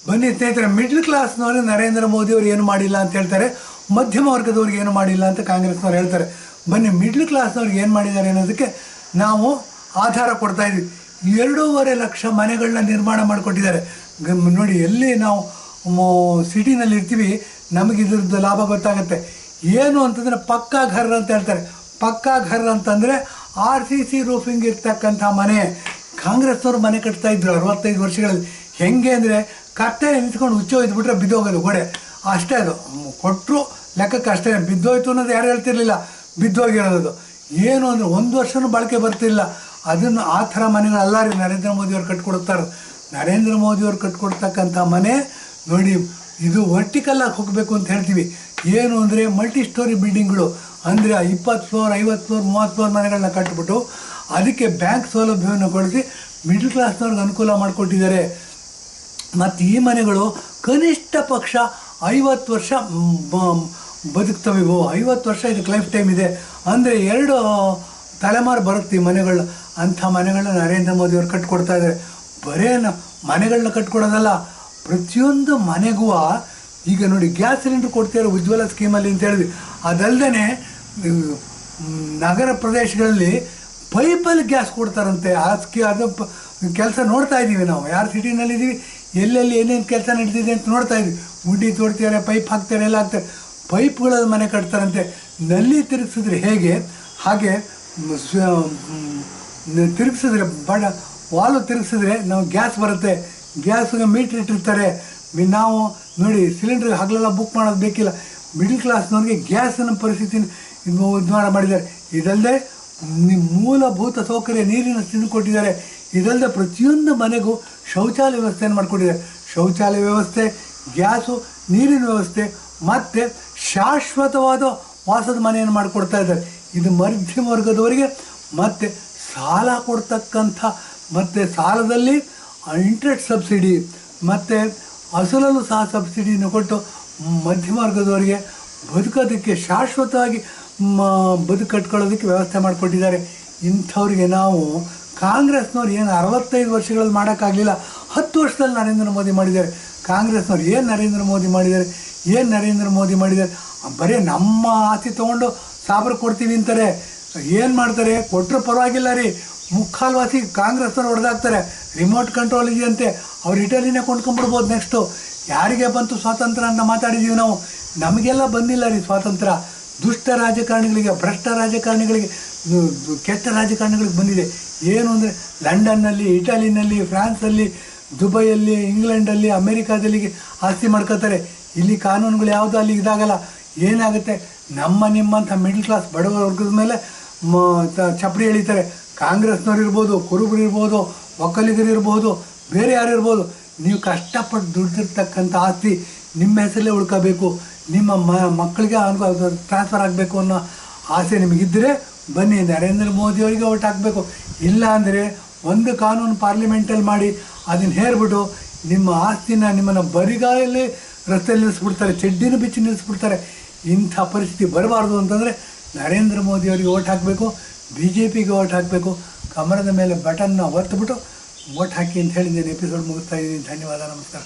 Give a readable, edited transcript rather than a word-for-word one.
ಬನ್ನಿ ಸ್ನೇಹಿತರೆ, ಮಿಡ್ಲ್ ಕ್ಲಾಸ್ನವರು ನರೇಂದ್ರ ಮೋದಿಯವರು ಏನು ಮಾಡಿಲ್ಲ ಅಂತ ಹೇಳ್ತಾರೆ, ಮಧ್ಯಮ ವರ್ಗದವ್ರಿಗೆ ಏನು ಮಾಡಿಲ್ಲ ಅಂತ ಕಾಂಗ್ರೆಸ್ನವ್ರು ಹೇಳ್ತಾರೆ. ಬನ್ನಿ, ಮಿಡ್ಲ್ ಕ್ಲಾಸ್ನವ್ರಿಗೆ ಏನು ಮಾಡಿದ್ದಾರೆ ಅನ್ನೋದಕ್ಕೆ ನಾವು ಆಧಾರ ಕೊಡ್ತಾ ಇದ್ವಿ. 2.5 ಲಕ್ಷ ಮನೆಗಳನ್ನ ನಿರ್ಮಾಣ ಮಾಡಿಕೊಟ್ಟಿದ್ದಾರೆ. ನೋಡಿ, ಎಲ್ಲಿ ನಾವು ಸಿಟಿನಲ್ಲಿ ಇರ್ತೀವಿ ನಮಗೆ ಇದ್ರದ್ದು ಲಾಭ ಗೊತ್ತಾಗುತ್ತೆ. ಏನು ಅಂತಂದರೆ ಪಕ್ಕಾ ಘರ್ ಅಂತ ಹೇಳ್ತಾರೆ. ಪಕ್ಕಾ ಘರ್ ಅಂತಂದರೆ RCC ರೂಫಿಂಗ್ ಇರ್ತಕ್ಕಂಥ ಮನೆ. ಕಾಂಗ್ರೆಸ್ನವ್ರು ಮನೆ ಕಟ್ತಾ ಇದ್ರು 65 ವರ್ಷಗಳಲ್ಲಿ. ಹೆಂಗೆ ಅಂದರೆ ಕಟ್ಟೆ ನಿಂತ್ಕೊಂಡು ಹುಚ್ಚೋಯ್ದುಬಿಟ್ರೆ ಬಿದ್ದೋಗೋದು ಗೋಡೆ, ಅಷ್ಟೇ. ಅದು ಕೊಟ್ಟರು ಲೆಕ್ಕಕ್ಕೆ ಅಷ್ಟೇ. ಬಿದ್ದೋಯ್ತು ಅನ್ನೋದು ಯಾರು ಹೇಳ್ತಿರ್ಲಿಲ್ಲ, ಬಿದ್ದೋಗಿರೋದು. ಏನು ಅಂದರೆ 1 ವರ್ಷವೂ ಬಾಳಿಕೆ ಬರ್ತಿಲ್ಲ. ಅದನ್ನು ಆ ಥರ ಮನೆಗಳಲ್ಲ ರೀ ನರೇಂದ್ರ ಮೋದಿಯವ್ರು ಕಟ್ಕೊಡ್ತಾರೆ. ನರೇಂದ್ರ ಮೋದಿಯವ್ರು ಕಟ್ಕೊಡ್ತಕ್ಕಂಥ ಮನೆ ನೋಡಿ, ಇದು ವರ್ಟಿಕಲ್ಲಾಗಿ ಹೋಗಬೇಕು ಅಂತ ಹೇಳ್ತೀವಿ. ಏನು ಅಂದರೆ ಮಲ್ಟಿ ಸ್ಟೋರಿ ಬಿಲ್ಡಿಂಗ್ಗಳು, ಅಂದರೆ 20 ಫ್ಲೋರ್ 50 ಫ್ಲೋರ್ 30 ಫ್ಲೋರ್ ಮನೆಗಳನ್ನ ಕಟ್ಟಿಬಿಟ್ಟು ಅದಕ್ಕೆ ಬ್ಯಾಂಕ್ ಸೌಲಭ್ಯವನ್ನು ಕೊಡಿಸಿ ಮಿಡ್ಲ್ ಕ್ಲಾಸ್ನವ್ರಿಗೆ ಅನುಕೂಲ ಮಾಡಿಕೊಟ್ಟಿದ್ದಾರೆ. ಮತ್ತು ಈ ಮನೆಗಳು ಕನಿಷ್ಠ ಪಕ್ಷ 50 ವರ್ಷ ಬದುಕ್ತವೆ. 50 ವರ್ಷ ಇದಕ್ಕೆ ಲೈಫ್ ಟೈಮ್ ಇದೆ ಅಂದರೆ 2 ತಲೆಮಾರು ಬರುತ್ತೆ ಈ ಮನೆಗಳು. ಅಂಥ ಮನೆಗಳನ್ನ ನರೇಂದ್ರ ಮೋದಿಯವ್ರು ಕಟ್ಕೊಡ್ತಾ ಇದ್ದಾರೆ. ಬರೇ ಮನೆಗಳನ್ನ ಕಟ್ಕೊಡೋದಲ್ಲ, ಪ್ರತಿಯೊಂದು ಮನೆಗೂ ಈಗ ನೋಡಿ ಗ್ಯಾಸ್ ಸಿಲಿಂಡ್ರ್ ಕೊಡ್ತಿದ್ದಾರೆ ಉಜ್ವಲ ಸ್ಕೀಮಲ್ಲಿ ಅಂತ ಹೇಳಿದ್ವಿ. ಅದಲ್ಲದೆ ನಗರ ಪ್ರದೇಶಗಳಲ್ಲಿ ಪೈಪಲ್ಲಿ ಗ್ಯಾಸ್ ಕೊಡ್ತಾರಂತೆ. ಅದು ಕೆಲಸ ನೋಡ್ತಾ ಇದ್ದೀವಿ ನಾವು. ಯಾರು ಸಿಟಿನಲ್ಲಿದ್ದೀವಿ, ಎಲ್ಲೆಲ್ಲಿ ಏನೇನು ಕೆಲಸ ನಡೀತಿದೆ ಅಂತ ನೋಡ್ತಾ ಇದ್ವಿ. ಗುಂಡಿ ತೋಡ್ತಾರೆ, ಪೈಪ್ ಹಾಕ್ತಾರೆ, ಎಲ್ಲ ಹಾಕ್ತಾರೆ. ಪೈಪ್ಗಳಲ್ಲಿ ಮನೆ ಕಟ್ತಾರಂತೆ. ನಲ್ಲಿ ತಿರುಗಿಸಿದ್ರೆ ಹೇಗೆ ಹಾಗೆ ತಿರುಗಿಸಿದ್ರೆ ವಾಲು ತಿರುಗಿಸಿದ್ರೆ ನಾವು ಗ್ಯಾಸ್ ಬರುತ್ತೆ. ಗ್ಯಾಸ್ಗೆ ಮೀಟ್ರ್ ಇಟ್ಟಿರ್ತಾರೆ. ನಾವು ನೋಡಿ ಸಿಲಿಂಡ್ರಿಗೆ ಹಗಲೆಲ್ಲ ಬುಕ್ ಮಾಡೋದು ಬೇಕಿಲ್ಲ. ಮಿಡ್ಲ್ ಕ್ಲಾಸ್ನವ್ರಿಗೆ ಗ್ಯಾಸಿನ ಪರಿಸ್ಥಿತಿನ ಉದ್ಧಾರ ಮಾಡಿದ್ದಾರೆ. ಇದಲ್ಲದೆ ಮೂಲಭೂತ ಸೌಕರ್ಯ ನೀರಿನ ಸ್ಥಿತಿ ಕೊಟ್ಟಿದ್ದಾರೆ. ಇದಲ್ಲದೆ ಪ್ರತಿಯೊಂದು ಮನೆಗೂ ಶೌಚಾಲಯ ವ್ಯವಸ್ಥೆಯನ್ನು ಮಾಡಿಕೊಟ್ಟಿದ್ದಾರೆ. ಶೌಚಾಲಯ ವ್ಯವಸ್ಥೆ, ಗ್ಯಾಸು, ನೀರಿನ ವ್ಯವಸ್ಥೆ ಮತ್ತು ಶಾಶ್ವತವಾದ ವಾಸದ ಮನೆಯನ್ನು ಮಾಡಿಕೊಡ್ತಾ ಇದ್ದಾರೆ. ಇದು ಮಧ್ಯಮ ವರ್ಗದವರಿಗೆ. ಮತ್ತು ಸಾಲ ಕೊಡ್ತಕ್ಕಂಥ, ಮತ್ತು ಸಾಲದಲ್ಲಿ ಇಂಟ್ರೆಸ್ಟ್ ಸಬ್ಸಿಡಿ ಮತ್ತು ಅಸಲಲ್ಲೂ ಸಹ ಸಬ್ಸಿಡಿಯನ್ನು ಕೊಟ್ಟು ಮಧ್ಯಮ ವರ್ಗದವರಿಗೆ ಬದುಕೋದಕ್ಕೆ, ಶಾಶ್ವತವಾಗಿ ಬದುಕು ಕಟ್ಕೊಳ್ಳೋದಕ್ಕೆ ವ್ಯವಸ್ಥೆ ಮಾಡಿಕೊಟ್ಟಿದ್ದಾರೆ. ಇಂಥವ್ರಿಗೆ ನಾವು ಕಾಂಗ್ರೆಸ್ನವ್ರು ಏನು 65 ವರ್ಷಗಳಲ್ಲಿ ಮಾಡೋಕ್ಕಾಗಲಿಲ್ಲ, 10 ವರ್ಷದಲ್ಲಿ ನರೇಂದ್ರ ಮೋದಿ ಮಾಡಿದ್ದಾರೆ. ಕಾಂಗ್ರೆಸ್ನವ್ರು ಏನು ನರೇಂದ್ರ ಮೋದಿ ಮಾಡಿದ್ದಾರೆ? ಬರೀ ನಮ್ಮ ಆಸ್ತಿ ತೊಗೊಂಡು ಸಾಬ್ರು ಕೊಡ್ತೀವಿ ಅಂತಾರೆ. ಏನು ಮಾಡ್ತಾರೆ? ಕೊಟ್ಟರು ಪರವಾಗಿಲ್ಲ ರೀ, ಮುಕ್ಕಾಲ್ವಾಸಿ ಕಾಂಗ್ರೆಸ್ನವ್ರು ಹೊಡೆದಾಕ್ತಾರೆ. ರಿಮೋಟ್ ಕಂಟ್ರೋಲ್ ಇದೆಯಂತೆ, ಅವ್ರು ಇಟಲಿನೇ ಕೊಂಡ್ಕೊಂಡ್ಬಿಡ್ಬೋದು. ನೆಕ್ಸ್ಟು ಯಾರಿಗೆ ಬಂತು ಸ್ವಾತಂತ್ರ್ಯ ಅಂತ ಮಾತಾಡಿದ್ದೀವಿ ನಾವು. ನಮಗೆಲ್ಲ ಬಂದಿಲ್ಲ ರೀ ಸ್ವಾತಂತ್ರ್ಯ. ದುಷ್ಟ ರಾಜಕಾರಣಿಗಳಿಗೆ, ಭ್ರಷ್ಟ ರಾಜಕಾರಣಿಗಳಿಗೆ, ಕೆಟ್ಟ ರಾಜಕಾರಣಿಗಳಿಗೆ ಬಂದಿದೆ. ಏನು ಅಂದರೆ ಲಂಡನ್ನಲ್ಲಿ, ಇಟಲಿನಲ್ಲಿ, ಫ್ರಾನ್ಸಲ್ಲಿ, ದುಬೈಯಲ್ಲಿ, ಇಂಗ್ಲೆಂಡಲ್ಲಿ, ಅಮೇರಿಕಾದಲ್ಲಿ ಆಸ್ತಿ ಮಾಡ್ಕೋತಾರೆ. ಇಲ್ಲಿ ಕಾನೂನುಗಳು ಯಾವುದು ಅಲ್ಲಿ ಇದಾಗಲ್ಲ. ಏನಾಗುತ್ತೆ? ನಿಮ್ಮಂಥ ಮಿಡ್ಲ್ ಕ್ಲಾಸ್ ಬಡವ ವರ್ಗದ ಮೇಲೆ ಚಪ್ಪಡಿ ಎಳಿತಾರೆ. ಕಾಂಗ್ರೆಸ್ನವ್ರು ಇರ್ಬೋದು, ಕುರುಬರು ಇರ್ಬೋದು, ಒಕ್ಕಲಿಗರು ಇರ್ಬೋದು, ಬೇರೆ ಯಾರು ಇರ್ಬೋದು, ನೀವು ಕಷ್ಟಪಟ್ಟು ದುಡ್ದಿರ್ತಕ್ಕಂಥ ಆಸ್ತಿ ನಿಮ್ಮ ಹೆಸರಲ್ಲೇ ಉಳ್ಕೋಬೇಕು, ನಿಮ್ಮ ಮಕ್ಕಳಿಗೆ ಟ್ರಾನ್ಸ್ಫರ್ ಆಗಬೇಕು ಅನ್ನೋ ಆಸೆ ನಿಮಗಿದ್ದರೆ ಬನ್ನಿ ನರೇಂದ್ರ ಮೋದಿಯವರಿಗೆ ಓಟ್ ಹಾಕಬೇಕು. ಇಲ್ಲ ಅಂದರೆ ಒಂದು ಕಾನೂನು ಪಾರ್ಲಿಮೆಂಟಲ್ಲಿ ಮಾಡಿ ಅದನ್ನು ಹೇರ್ಬಿಟ್ಟು ನಿಮ್ಮ ಆಸ್ತಿನ ನಿಮ್ಮನ್ನು ಬರಿಗಾಲಲ್ಲಿ ರಸ್ತೆಯಲ್ಲಿ ನಿಲ್ಲಿಸ್ಬಿಡ್ತಾರೆ, ಚಡ್ಡಿನ ಬಿಚ್ಚಿ ನಿಲ್ಲಿಸ್ಬಿಡ್ತಾರೆ. ಇಂಥ ಪರಿಸ್ಥಿತಿ ಬರಬಾರ್ದು ಅಂತಂದರೆ ನರೇಂದ್ರ ಮೋದಿಯವರಿಗೆ ಓಟ್ ಹಾಕಬೇಕು, BJPಗೆ ಓಟ್ ಹಾಕಬೇಕು. ಕಮಲದ ಮೇಲೆ ಬಟನ್ನ ಒತ್ತಿಬಿಟ್ಟು ಓಟ್ ಹಾಕಿ ಅಂತ ಹೇಳಿದ್ದೇನೆ. ಎಪಿಸೋಡ್ ಮುಗಿಸ್ತಾ ಇದ್ದೀನಿ. ಧನ್ಯವಾದ, ನಮಸ್ಕಾರ.